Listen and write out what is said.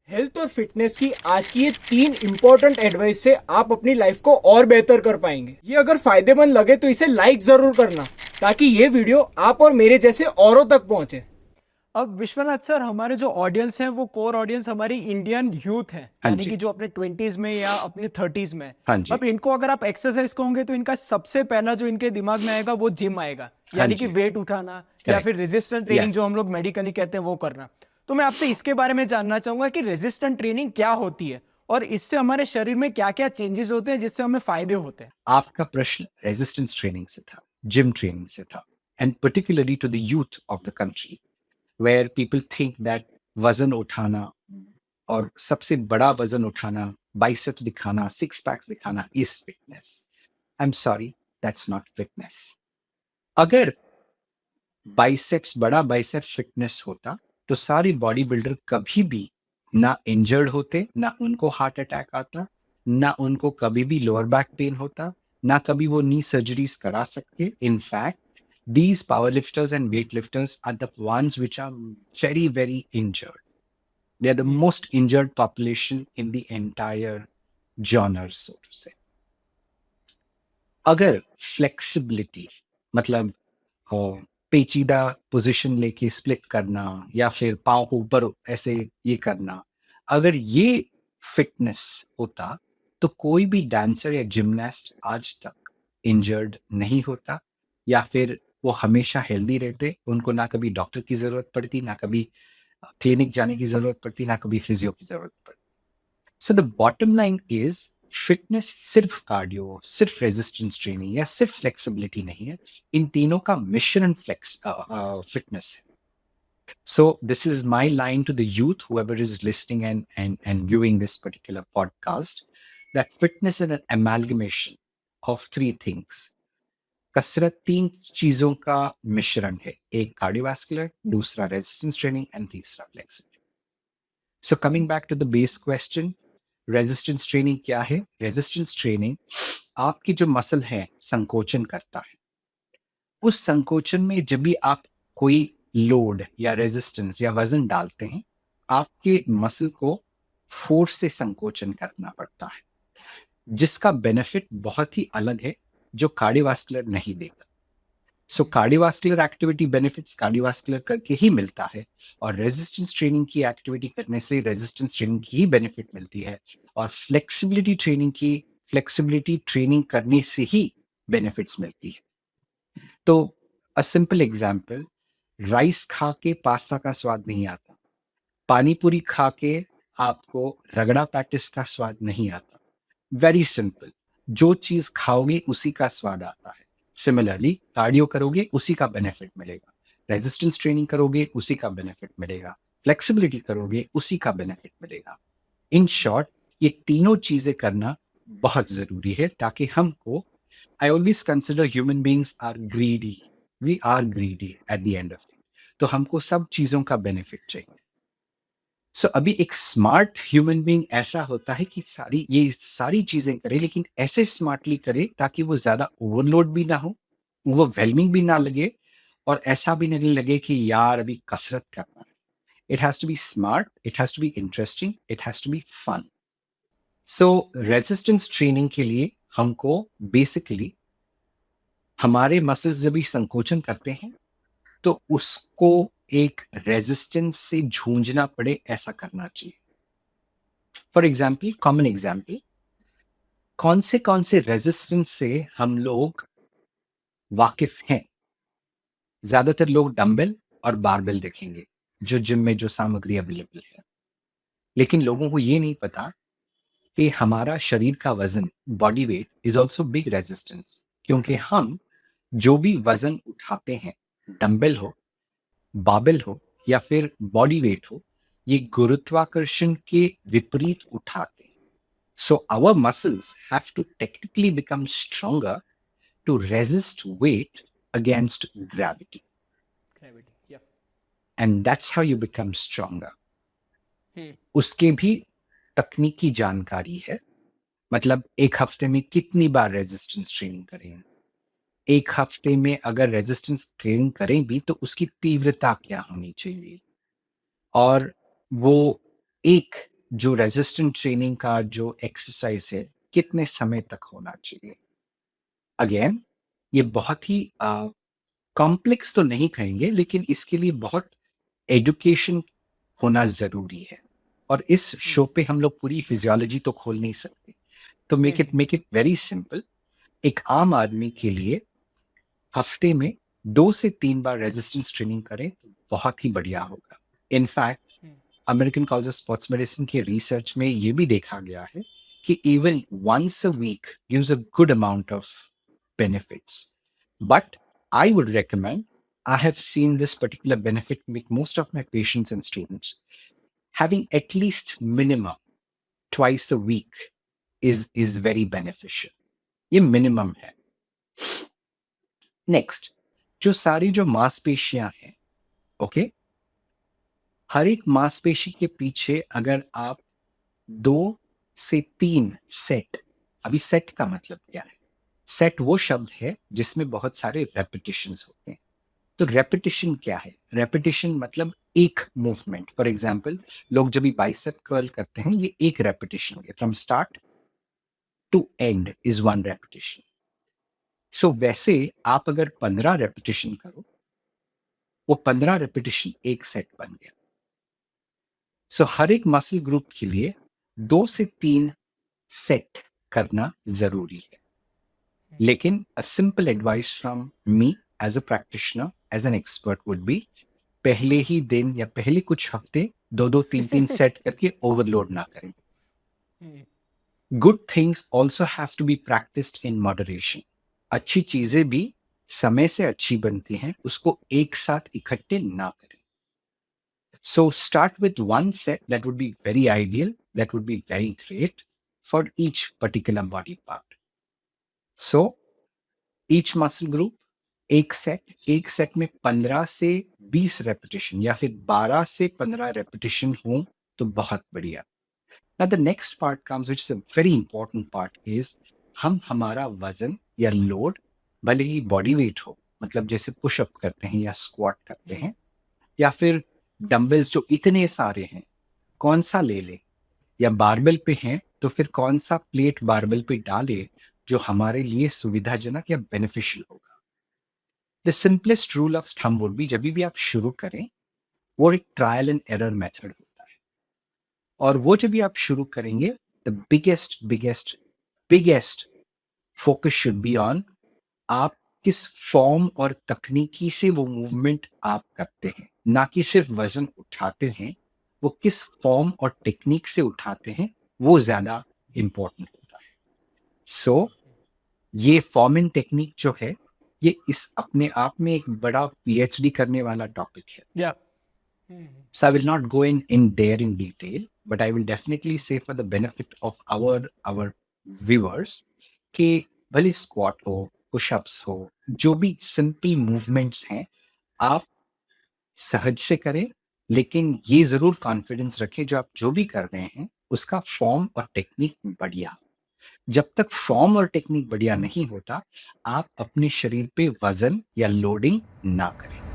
Health और fitness की आज की ये 3 इंपॉर्टेंट एडवाइस से आप अपनी लाइफ को और बेहतर कर पाएंगे। ये अगर फायदेमंद लगे तो इसे लाइक जरूर करना, ताकि ये वीडियो आप और मेरे जैसे औरों तक पहुंचे। अब विश्वनाथ सर, हमारे जो ऑडियंस है वो कोर ऑडियंस हमारी इंडियन यूथ है, हाँ यानी जी। कि जो अपने 20s में या अपने 30s में है। हाँ जी। अब इनको अगर आप एक्सरसाइज कहोगे तो इनका सबसे पहला जो इनके दिमाग में आएगा वो जिम आएगा, हाँ यानी कि जी। वेट उठाना या फिर करेक्ट। रेजिस्टेंट ट्रेनिंग जो यस। हम लोग मेडिकली कहते हैं वो करना। तो मैं आपसे इसके बारे में जानना चाहूंगा कि रेजिस्टेंट ट्रेनिंग क्या होती है और इससे हमारे शरीर में क्या क्या चेंजेस होते हैं जिससे हमें फायदे होते हैं। आपका प्रश्न रेजिस्टेंस ट्रेनिंग से था, जिम ट्रेनिंग से था, and particularly to the youth of the country where people think that वजन उठाना और सबसे बड़ा वजन उठाना, बाइसेप्स दिखाना, सिक्स पैक्स दिखाना is fitness. I am sorry, that's not fitness. अगर बाइसेप्स, बड़ा बाइसेप्स फिटनेस होता तो सारे बॉडी बिल्डर कभी भी ना इंजर्ड होते, ना उनको हार्ट अटैक आता, ना उनको कभी भी लोअर बैक पेन होता, ना कभी वो नी सर्जरीज करा सकते। In fact these power lifters and weight lifters are the ones which are very very injured. They are the most injured population in the entire genre, so to say. अगर flexibility मतलब पेचीदा position लेके split करना या फिर पाँव को ऊपर ऐसे ये करना, अगर ये फिटनेस होता तो कोई भी डांसर या जिमनास्ट आज तक इंजर्ड नहीं होता, या फिर वो हमेशा हेल्दी रहते, उनको ना कभी डॉक्टर की जरूरत पड़ती, ना कभी क्लिनिक जाने की जरूरत पड़ती, ना कभी फिजियो की जरूरत पड़ती। So the bottom line is fitness सिर्फ कार्डियो, सिर्फ रेजिस्टेंस ट्रेनिंग या सिर्फ फ्लेक्सिबिलिटी नहीं है, इन तीनों का मिश्रण फ्लेक्स फिटनेस है। So this is my line to the youth, whoever is listening and viewing this particular podcast, that fitness is an amalgamation of three things. कसरत तीन चीजों का मिश्रण है, एक कार्डियोवास्कुलर, दूसरा रेजिस्टेंस ट्रेनिंग एंड तीसरा flexibility. So coming back to the base question, resistance training क्या है? रेजिस्टेंस ट्रेनिंग आपकी जो मसल है संकोचन करता है, उस संकोचन में जब भी आप कोई लोड या रेजिस्टेंस या वजन डालते हैं, आपके मसल को फोर्स से संकोचन करना पड़ता है, जिसका बेनिफिट बहुत ही अलग है जो कार्डियोवास्कुलर नहीं देता। सो कार्डियोवास्कुलर एक्टिविटी बेनिफिट्स कार्डियोवास्कुलर करके ही मिलता है, और रेजिस्टेंस ट्रेनिंग की एक्टिविटी करने से रेजिस्टेंस ट्रेनिंग की ही बेनिफिट मिलती है, और फ्लेक्सिबिलिटी ट्रेनिंग करने से ही बेनिफिट्स मिलती है। तो अ सिंपल एग्जांपल, राइस खा के पास्ता का स्वाद नहीं आता, पानी पूरी खा के आपको रगड़ा पैटिस का स्वाद नहीं आता। वेरी सिंपल, जो चीज खाओगे उसी का स्वाद आता है। सिमिलरली कार्डियो करोगे उसी का बेनिफिट मिलेगा, रेजिस्टेंस ट्रेनिंग करोगे उसी का बेनिफिट मिलेगा, फ्लेक्सिबिलिटी करोगे उसी का बेनिफिट मिलेगा। इन शॉर्ट, ये तीनों चीजें करना बहुत जरूरी है ताकि हमको, I always consider human beings are greedy, we are greedy at the end of it, तो हमको सब चीजों का बेनिफिट चाहिए। सो अभी एक स्मार्ट ह्यूमन बीइंग ऐसा होता है कि ये सारी चीजें करे, लेकिन ऐसे स्मार्टली करे ताकि वो ज्यादा ओवरलोड भी ना हो, ओवरवेलमिंग भी ना लगे, और ऐसा भी नहीं लगे कि यार अभी कसरत करना है। It has to be smart, it has to be interesting, it has to be fun. So resistance training के लिए हमको बेसिकली हमारे मसल्स जब भी संकोचन करते हैं तो उसको एक रेजिस्टेंस से जूझना पड़े, ऐसा करना चाहिए। फॉर एग्जाम्पल, कॉमन एग्जाम्पल, कौन से रेजिस्टेंस से हम लोग वाकिफ हैं? ज्यादातर लोग डंबल और बारबेल देखेंगे जो जिम में जो सामग्री अवेलेबल है, लेकिन लोगों को ये नहीं पता कि हमारा शरीर का वजन, body weight is also big resistance, क्योंकि हम जो भी वजन उठाते हैं, डंबल हो, बाबेल हो या फिर बॉडी वेट हो, ये गुरुत्वाकर्षण के विपरीत उठाते हैं। So our muscles have to technically become stronger to resist weight against gravity, gravity, या and that's how you become stronger. उसके भी तकनीकी जानकारी है, मतलब एक हफ्ते में कितनी बार रेजिस्टेंस ट्रेनिंग करें, एक हफ्ते में अगर रेजिस्टेंस ट्रेनिंग करें भी तो उसकी तीव्रता क्या होनी चाहिए, और वो एक जो रेजिस्टेंट ट्रेनिंग का जो एक्सरसाइज है कितने समय तक होना चाहिए। अगेन ये बहुत ही कॉम्प्लेक्स तो नहीं कहेंगे, लेकिन इसके लिए बहुत एजुकेशन होना जरूरी है। और इस शो पे हम लोग पूरी फिजियोलॉजी तो खोल नहीं सकते, तो मेक इट वेरी सिंपल। एक आम आदमी के लिए हफ्ते में 2 से 3 बार रेजिस्टेंस ट्रेनिंग करें तो बहुत ही बढ़िया होगा। In fact American college of sports medicine के रिसर्च में ये भी देखा गया है कि even once a week gives a good amount of benefits. But I would recommend, I have seen this particular benefit with most of my patients and students, having at least minimum twice a week is very beneficial. ये minimum है। Next, जो मांसपेशियां हैं, okay, हर एक मांसपेशी के पीछे अगर आप 2 से 3 सेट, अभी सेट का मतलब क्या है? सेट वो शब्द है जिसमें बहुत सारे रेपिटेशंस होते हैं। तो रेपिटेशन क्या है? रेपिटेशन मतलब एक मूवमेंट। फॉर एग्जांपल, लोग जब भी बाइसेप कर्ल करते हैं, ये एक रेपिटेशन हो गया। From start to end is 1 repetition. So वैसे आप अगर 15 रेपिटेशन करो, वो 15 रेपिटेशन एक सेट बन गया। सो हर एक मसल ग्रुप के लिए 2 से 3 सेट करना जरूरी है। लेकिन a simple advice from me as a practitioner, as an expert would be, पहले ही दिन या पहले कुछ हफ्ते 2-2 3-3 सेट करके ओवरलोड ना करें। Good things also have to be practised in moderation. अच्छी चीजें भी समय से अच्छी बनती हैं, उसको एक साथ इकट्ठे ना करें। So start with 1 set, that would be very ideal, that would be very great for each particular body part. So each muscle group एक सेट में 15 से 20 रेपिटेशन या फिर 12 से 15 रेपिटेशन हो तो बहुत बढ़िया। Now the next part comes, which is a very important part, is हम हमारा वजन या लोड, भले ही बॉडी वेट हो, मतलब जैसे पुशअप करते हैं या स्क्वाट करते हैं या फिर डंबल्स जो इतने सारे हैं, कौन सा ले ले, या बारबेल पे हैं तो फिर कौन सा प्लेट बारबेल पे डाले जो हमारे लिए सुविधाजनक या बेनिफिशियल होगा। The simplest rule of thumb would be, जब भी आप शुरू करें, वो एक ट्रायल एंड एरर मेथड होता है। और वो जब भी आप शुरू करेंगे, the biggest focus should be on आप किस फॉर्म और तकनीकी से वो मूवमेंट आप करते हैं, ना कि सिर्फ वजन उठाते हैं। वो किस फॉर्म और टेक्निक से उठाते हैं, वो ज्यादा इंपॉर्टेंट होता है। सो ये फॉर्म एंड टेक्निक जो है, ये इस अपने आप में एक बड़ा पीएचडी करने वाला टॉपिक है। Yeah. So I will not go in there in detail, but I will definitely say for the benefit of our viewers कि भले स्क्वाट हो, पुशअप्स हो, जो भी सिंपल मूवमेंट्स हैं, आप सहज से करें, लेकिन ये जरूर कॉन्फिडेंस रखें जो आप जो भी कर रहे हैं उसका फॉर्म और टेक्निक बढ़िया। जब तक फॉर्म और टेक्निक बढ़िया नहीं होता, आप अपने शरीर पे वजन या लोडिंग ना करें।